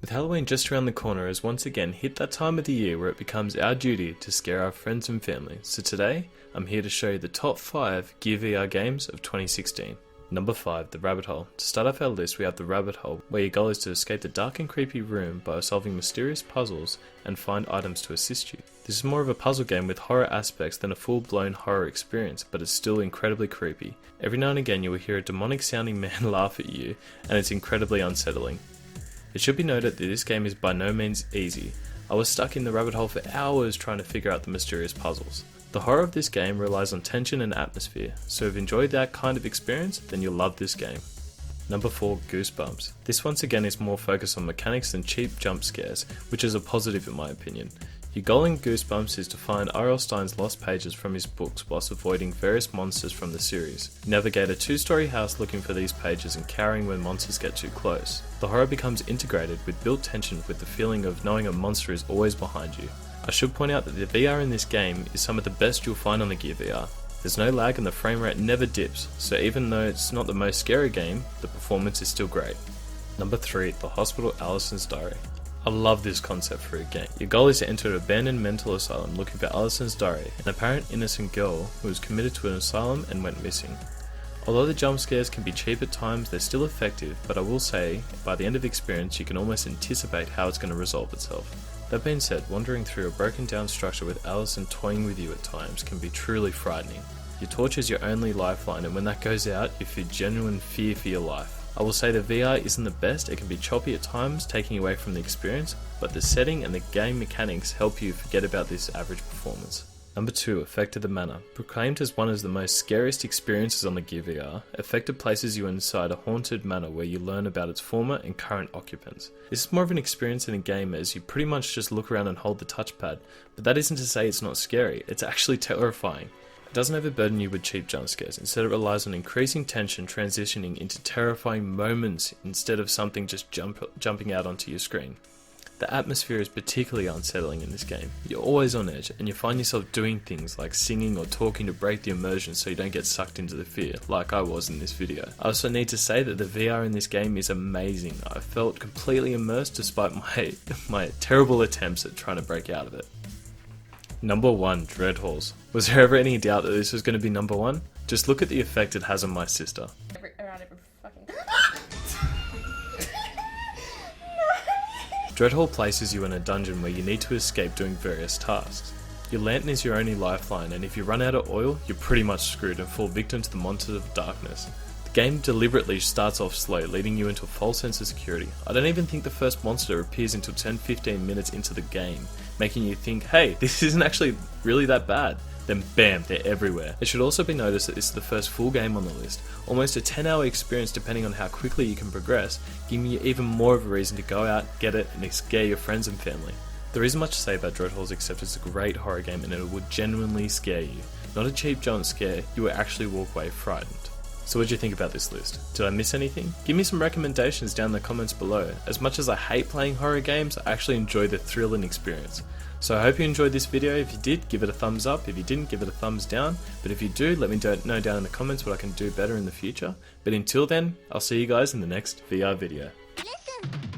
With Halloween just around the corner, has once again hit that time of the year where it becomes our duty to scare our friends and family. So today, I'm here to show you the top 5 Gear VR games of 2016. Number 5, the Rabbit Hole. To start off our list, we have the Rabbit Hole, where your goal is to escape the dark and creepy room by solving mysterious puzzles and find items to assist you. This is more of a puzzle game with horror aspects than a full-blown horror experience, but it's still incredibly creepy. Every now and again you will hear a demonic sounding man laugh at you, and it's incredibly unsettling. It should be noted that this game is by no means easy. I was stuck in the rabbit hole for hours trying to figure out the mysterious puzzles. The horror of this game relies on tension and atmosphere, so if you enjoyed that kind of experience, then you'll love this game. Number 4, Goosebumps. This once again is more focused on mechanics than cheap jump scares, which is a positive in my opinion. Your goal in Goosebumps is to find R.L. Stine's lost pages from his books whilst avoiding various monsters from the series. Navigate a 2-story house looking for these pages and cowering when monsters get too close. The horror becomes integrated with built tension with the feeling of knowing a monster is always behind you. I should point out that the VR in this game is some of the best you'll find on the Gear VR. There's no lag and the frame rate never dips, so even though it's not the most scary game, the performance is still great. Number 3, The Hospital Allison's Diary. I love this concept for a game. Your goal is to enter an abandoned mental asylum looking for Allison's diary, an apparent innocent girl who was committed to an asylum and went missing. Although the jump scares can be cheap at times, they're still effective, but I will say, by the end of the experience you can almost anticipate how it's going to resolve itself. That being said, wandering through a broken down structure with Allison toying with you at times can be truly frightening. Your torch is your only lifeline, and when that goes out, you feel genuine fear for your life. I will say the VR isn't the best, it can be choppy at times, taking away from the experience, but the setting and the game mechanics help you forget about this average performance. Number 2, Effector the Manor. Proclaimed as one of the most scariest experiences on the Gear VR, Effector places you inside a haunted manor where you learn about its former and current occupants. This is more of an experience in a game as you pretty much just look around and hold the touchpad, but that isn't to say it's not scary, it's actually terrifying. It doesn't overburden you with cheap jump scares, instead it relies on increasing tension transitioning into terrifying moments instead of something just jumping out onto your screen. The atmosphere is particularly unsettling in this game. You're always on edge and you find yourself doing things like singing or talking to break the immersion so you don't get sucked into the fear, like I was in this video. I also need to say that the VR in this game is amazing. I felt completely immersed despite my terrible attempts at trying to break out of it. Number 1, Dreadhalls. Was there ever any doubt that this was going to be number 1? Just look at the effect it has on my sister. Dreadhall places you in a dungeon where you need to escape doing various tasks. Your lantern is your only lifeline, and if you run out of oil, you're pretty much screwed and fall victim to the monsters of darkness. The game deliberately starts off slow, leading you into a false sense of security. I don't even think the first monster appears until 10-15 minutes into the game, making you think, hey, this isn't actually really that bad. Then bam, they're everywhere. It should also be noticed that this is the first full game on the list, almost a 10-hour experience depending on how quickly you can progress, giving you even more of a reason to go out, get it, and scare your friends and family. There isn't much to say about Dreadhalls except it's a great horror game and it would genuinely scare you. Not a cheap jump scare, you will actually walk away frightened. So what do you think about this list? Did I miss anything? Give me some recommendations down in the comments below. As much as I hate playing horror games, I actually enjoy the thrill and experience. So I hope you enjoyed this video. If you did, give it a thumbs up. If you didn't, give it a thumbs down. But if you do, let me know down in the comments what I can do better in the future. But until then, I'll see you guys in the next VR video. Listen.